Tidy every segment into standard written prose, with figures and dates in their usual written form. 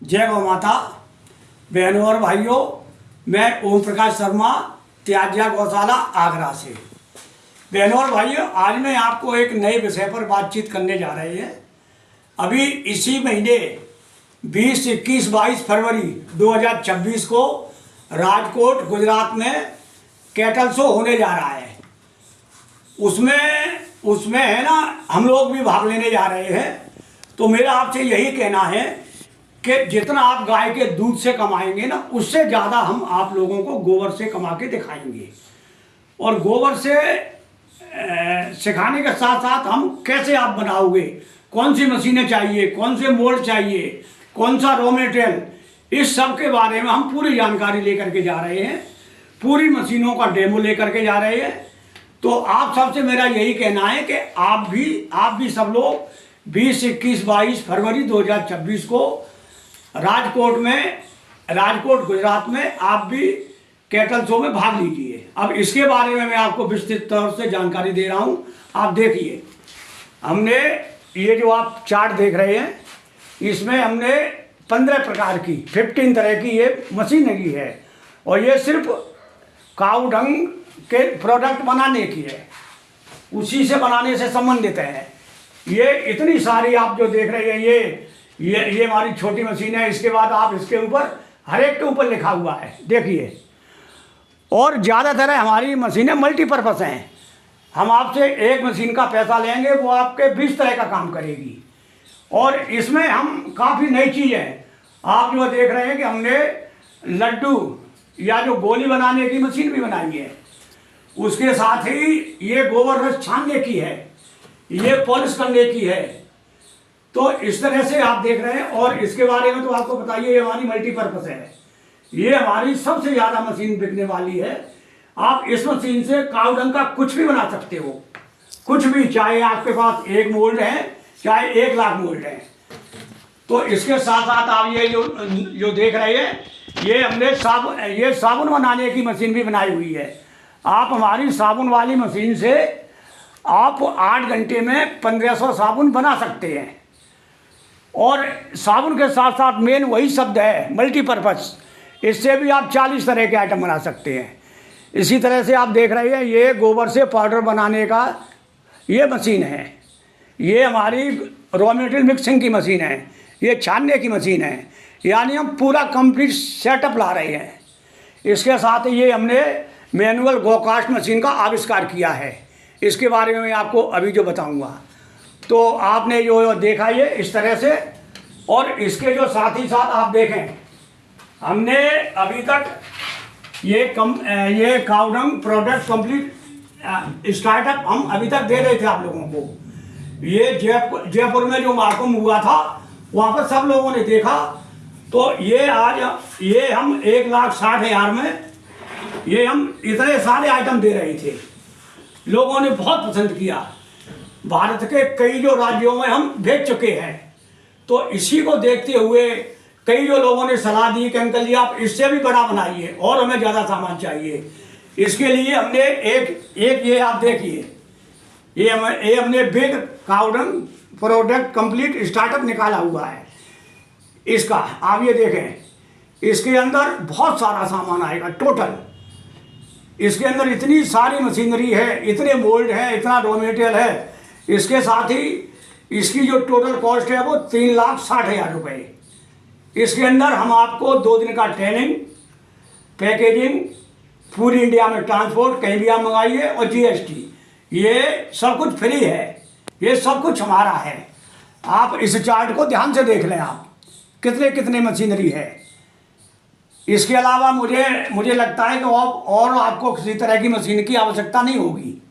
जय गौ माता। बहनों और भाइयों, मैं ओम प्रकाश शर्मा, त्याज्या गौशाला आगरा से। बहनों और भाइयों, आज मैं आपको एक नए विषय पर बातचीत करने जा रहे हैं। अभी इसी महीने 20, 21, 22 फरवरी 2026 को राजकोट गुजरात में कैटल शो होने जा रहा है। उसमें है ना, हम लोग भी भाग लेने जा रहे हैं। तो मेरा आपसे यही कहना है कि जितना आप गाय के दूध से कमाएंगे ना, उससे ज़्यादा हम आप लोगों को गोबर से कमा के दिखाएंगे। और गोबर से सिखाने के साथ साथ हम कैसे आप बनाओगे, कौन सी मशीनें चाहिए, कौन से मोल्ड चाहिए, कौन सा रॉ मटेरियल, इस सब के बारे में हम पूरी जानकारी लेकर के जा रहे हैं। पूरी मशीनों का डेमो लेकर के जा रहे हैं। तो आप सबसे मेरा यही कहना है कि आप भी सब लोग 20, 21, 22 फरवरी 2026 को राजकोट गुजरात में आप भी कैटल शो में भाग लीजिए। अब इसके बारे में मैं आपको विस्तृत तौर से जानकारी दे रहा हूँ। आप देखिए, हमने ये जो आप चार्ट देख रहे हैं, इसमें हमने 15 प्रकार की 15 तरह की ये मशीन लगी है। और ये सिर्फ काऊ डंग के प्रोडक्ट बनाने की है, उसी से बनाने से संबंधित है। ये इतनी सारी आप जो देख रहे हैं, ये हमारी छोटी मशीन है। इसके बाद आप इसके ऊपर हर एक के ऊपर लिखा हुआ है, देखिए। और ज़्यादातर हमारी मशीनें मल्टीपर्पज़ हैं। हम आपसे एक मशीन का पैसा लेंगे, वो आपके 20 तरह का काम करेगी। और इसमें हम काफ़ी नई चीज़ है। आप जो देख रहे हैं कि हमने लड्डू या जो गोली बनाने की मशीन भी बनाई है। उसके साथ ही ये गोबर रस छानने की है, ये पॉलिश करने की है। तो इस तरह से आप देख रहे हैं। और इसके बारे में तो आपको बताइए, ये हमारी मल्टीपर्पज़ है। ये हमारी सबसे ज़्यादा मशीन बिकने वाली है। आप इस मशीन से काऊ डंग का कुछ भी बना सकते हो, कुछ भी, चाहे आपके पास एक मोल्ड है, चाहे 1 लाख मोल्ड है। तो इसके साथ साथ आप ये जो देख रहे हैं, ये हमने ये साबुन बनाने की मशीन भी बनाई हुई है। आप हमारी साबुन वाली मशीन से आप 8 घंटे में 1500 साबुन बना सकते हैं। और साबुन के साथ साथ मेन वही शब्द है, मल्टीपर्पज़। इससे भी आप 40 तरह के आइटम बना सकते हैं। इसी तरह से आप देख रहे हैं, ये गोबर से पाउडर बनाने का ये मशीन है। ये हमारी रॉ मटेरियल मिक्सिंग की मशीन है। ये छानने की मशीन है। यानी हम पूरा कंप्लीट सेटअप ला रहे हैं। इसके साथ ये हमने मैनुअल गोकास्ट मशीन का आविष्कार किया है। इसके बारे में मैं आपको अभी जो बताऊंगा। तो आपने जो देखा ये इस तरह से। और इसके जो साथ ही साथ आप देखें, हमने अभी तक ये काऊ डंग प्रोडक्ट कंप्लीट स्टार्टअप हम अभी तक दे रहे थे आप लोगों को। ये जयपुर में जो महाकुंभ हुआ था, वहाँ पर सब लोगों ने देखा। तो ये हम 1,60,000 में ये हम इतने सारे आइटम दे रहे थे। लोगों ने बहुत पसंद किया। भारत के कई जो राज्यों में हम भेज चुके हैं। तो इसी को देखते हुए कई जो लोगों ने सलाह दी कि अंकल जी आप इससे भी बड़ा बनाइए और हमें ज़्यादा सामान चाहिए। इसके लिए हमने एक ये आप देखिए, ये हमने बिग काऊ डंग प्रोडक्ट कंप्लीट स्टार्टअप निकाला हुआ है। इसका आप ये देखें, इसके अंदर बहुत सारा सामान आएगा टोटल। इसके अंदर इतनी सारी मशीनरी है, इतने मोल्ड हैं, इतना रॉ मटेरियल है। इसके साथ ही इसकी जो टोटल कॉस्ट है वो 3,60,000 रुपये। इसके अंदर हम आपको 2 दिन का ट्रेनिंग, पैकेजिंग, पूरी इंडिया में ट्रांसपोर्ट, कहीं भी आप मंगाइए, और GST, ये सब कुछ फ्री है। ये सब कुछ हमारा है। आप इस चार्ट को ध्यान से देख लें, आप कितने मशीनरी है। इसके अलावा मुझे लगता है कि और आपको किसी तरह की मशीन की आवश्यकता नहीं होगी।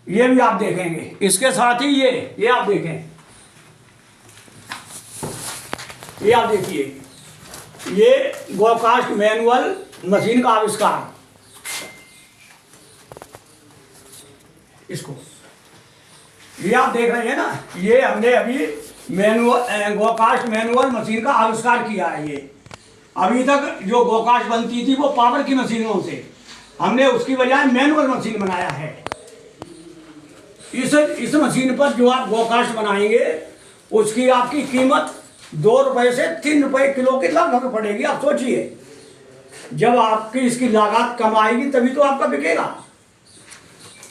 ये भी आप देखेंगे। इसके साथ ही ये आप देखें, ये आप देखिए, ये गोकास्ट मैनुअल मशीन का आविष्कार। इसको ये आप देख रहे हैं ना, ये हमने अभी गोकास्ट मैनुअल मशीन का आविष्कार किया है। ये अभी तक जो गोकास्ट बनती थी वो पावर की मशीनों से, हमने उसकी बजाय मैनुअल मशीन बनाया है। इस मशीन पर जो आप गोकास्ट बनाएंगे, उसकी आपकी कीमत ₹2 से ₹3 किलो के लगभग पड़ेगी। आप सोचिए, जब आपकी इसकी लागत कम आएगी तभी तो आपका बिकेगा।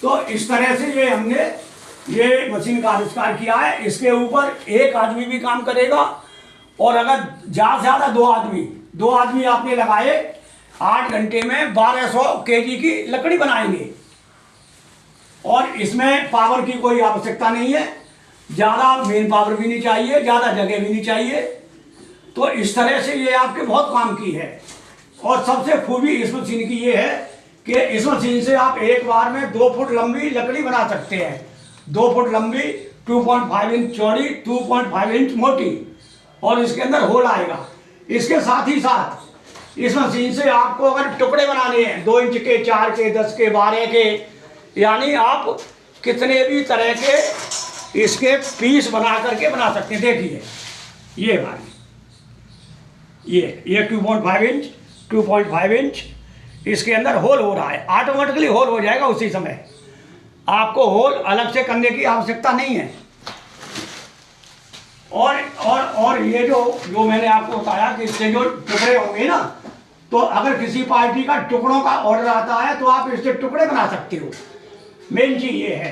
तो इस तरह से ये हमने ये मशीन का आविष्कार किया है। इसके ऊपर एक आदमी भी काम करेगा, और अगर ज़्यादा से ज़्यादा दो आदमी आपने लगाए 8 घंटे में 1200 केजी की लकड़ी बनाएंगे। और इसमें पावर की कोई आवश्यकता नहीं है, ज़्यादा मेन पावर भी नहीं चाहिए, ज़्यादा जगह भी नहीं चाहिए। तो इस तरह से ये आपके बहुत काम की है। और सबसे खूबी इस मशीन की ये है कि इस मशीन से आप एक बार में 2 फुट लंबी लकड़ी बना सकते हैं। 2 फुट लंबी, 2.5 इंच चौड़ी, 2.5 इंच मोटी, और इसके अंदर होल आएगा। इसके साथ ही साथ इस मशीन से आपको अगर टुकड़े बनाने हैं 2 इंच के, 4 के, 10 के, 12 के, यानी आप कितने भी तरह के इसके पीस बना करके बना सकते हैं। देखिए ये भाई, ये 2.5 इंच इसके अंदर होल हो रहा है। ऑटोमेटिकली होल हो जाएगा उसी समय, आपको होल अलग से करने की आवश्यकता नहीं है। और ये जो मैंने आपको बताया कि इससे जो टुकड़े होंगे ना, तो अगर किसी पार्टी का टुकड़ों का ऑर्डर आता है तो आप इससे टुकड़े बना सकते हो। मेन चीज ये है।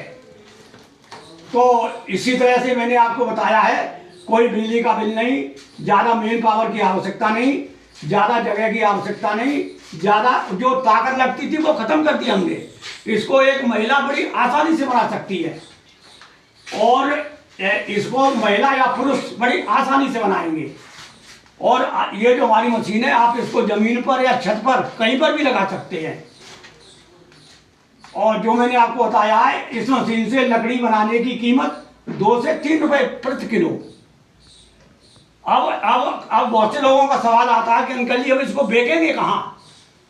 तो इसी तरह से मैंने आपको बताया है, कोई बिजली का बिल नहीं, ज़्यादा मेन पावर की आवश्यकता नहीं, ज़्यादा जगह की आवश्यकता नहीं, ज़्यादा जो ताकत लगती थी वो ख़त्म कर दी हमने। इसको एक महिला बड़ी आसानी से बना सकती है, और इसको महिला या पुरुष बड़ी आसानी से बनाएंगे। और ये जो हमारी मशीन है, आप इसको ज़मीन पर या छत पर कहीं पर भी लगा सकते हैं। और जो मैंने आपको बताया है, इस मशीन से लकड़ी बनाने की कीमत ₹2 से ₹3 प्रति किलो। अब बहुत से लोगों का सवाल आता है कि अंकल जी अब इसको बेचेंगे कहाँ,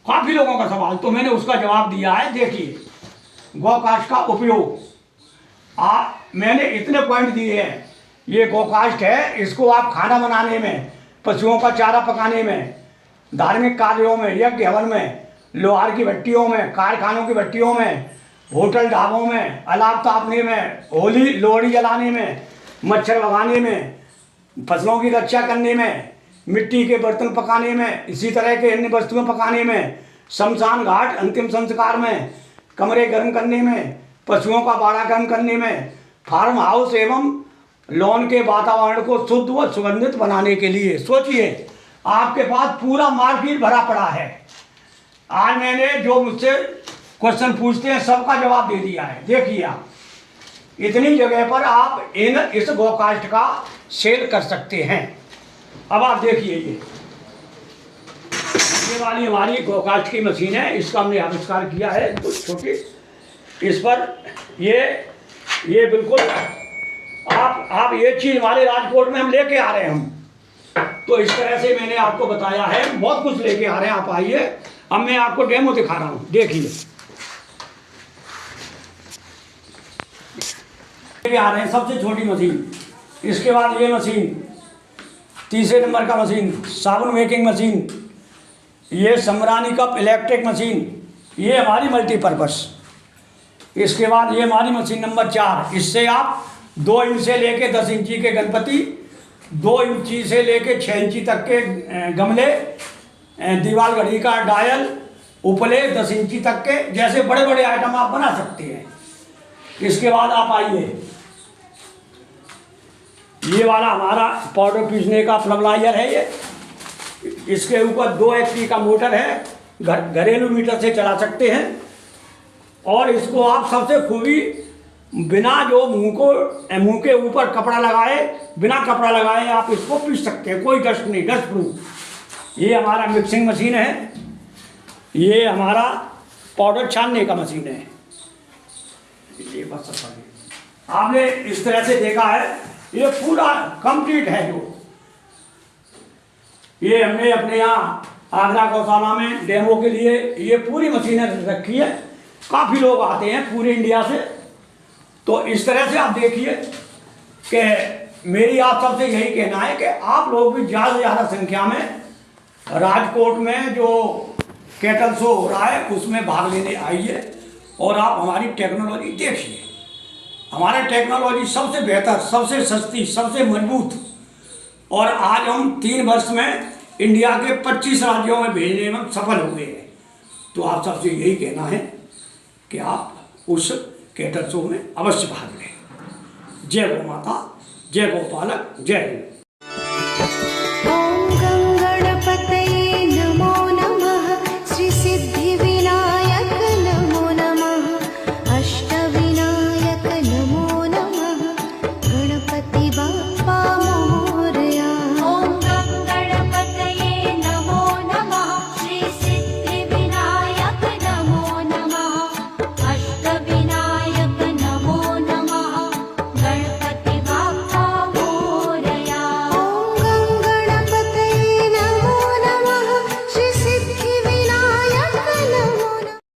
काफ़ी लोगों का सवाल। तो मैंने उसका जवाब दिया है। देखिए, गौकाष्ठ का उपयोग, मैंने इतने पॉइंट दिए हैं। ये गौकाष्ठ है, इसको आप खाना बनाने में, पशुओं का चारा पकाने में, धार्मिक कार्यों में, यज्ञ हवन में, लोहार की भट्टियों में, कारखानों की भट्टियों में, होटल ढाबों में, अलाव तापने में, होली लोहड़ी जलाने में, मच्छर भगाने में, फसलों की रक्षा करने में, मिट्टी के बर्तन पकाने में, इसी तरह के अन्य वस्तुएं पकाने में, शमशान घाट अंतिम संस्कार में, कमरे गर्म करने में, पशुओं का बाड़ा गर्म करने में, फार्म हाउस एवं लॉन के वातावरण को शुद्ध व सुगंधित बनाने के लिए। सोचिए, आपके पास पूरा मार्केट भरा पड़ा है। आज मैंने जो मुझसे क्वेश्चन पूछते हैं सबका जवाब दे दिया है। देखिए, आप इतनी जगह पर आप इस गौकाष्ठ का सेल कर सकते हैं। अब आप देखिए, ये वाली हमारी गौकाष्ठ की मशीन है, इसका हमने आविष्कार किया है। तो छोटी इस पर ये बिल्कुल आप ये चीज़ हमारे राजकोट में हम लेके आ रहे हैं हम। तो इस तरह से मैंने आपको बताया है, बहुत कुछ लेके आ रहे हैं। आप आइए, अब मैं आपको डेमो दिखा रहा हूँ। देखिए, आ रहे हैं सबसे छोटी मशीन, इसके बाद ये मशीन, तीसरे नंबर का मशीन साबुन मेकिंग मशीन, ये समरानी कप इलेक्ट्रिक मशीन, ये हमारी मल्टीपर्पस। इसके बाद ये हमारी मशीन नंबर 4, इससे आप 2 इंच से लेके 10 इंची के गणपति, 2 इंची से लेके 6 इंची तक के गमले, दीवार घड़ी का डायल, उपले 10 इंची तक के, जैसे बड़े बड़े आइटम आप बना सकते हैं। इसके बाद आप आइए, ये वाला हमारा पाउडर पीसने का प्लमलाइजर है। ये इसके ऊपर 2 HP का मोटर है, घरेलू मीटर से चला सकते हैं। और इसको आप सबसे खूबी बिना जो मुंह के ऊपर कपड़ा लगाए, बिना कपड़ा लगाए आप इसको पीस सकते हैं, कोई डस्ट नहीं, डस्ट प्रूफ। ये हमारा मिक्सिंग मशीन है, ये हमारा पाउडर छानने का मशीन है। ये बस आपने इस तरह से देखा है, ये पूरा कंप्लीट है। जो ये हमने अपने यहाँ आगरा गौशाला में डेमो के लिए ये पूरी मशीनें रखी है। काफ़ी लोग आते हैं पूरे इंडिया से। तो इस तरह से आप देखिए कि मेरी आप सबसे यही कहना है कि आप लोग भी ज़्यादा से ज़्यादा संख्या में राजकोट में जो कैटल शो हो रहा है उसमें भाग लेने आइए, और आप हमारी टेक्नोलॉजी देखिए। हमारी टेक्नोलॉजी सबसे बेहतर, सबसे सस्ती, सबसे मजबूत, और आज हम 3 वर्ष में इंडिया के 25 राज्यों में भेजने में सफल हुए हैं। तो आप सबसे यही कहना है कि आप उस कैटल शो में अवश्य भाग लें। जय गौ माता, जय गौपालक, जय हिंद।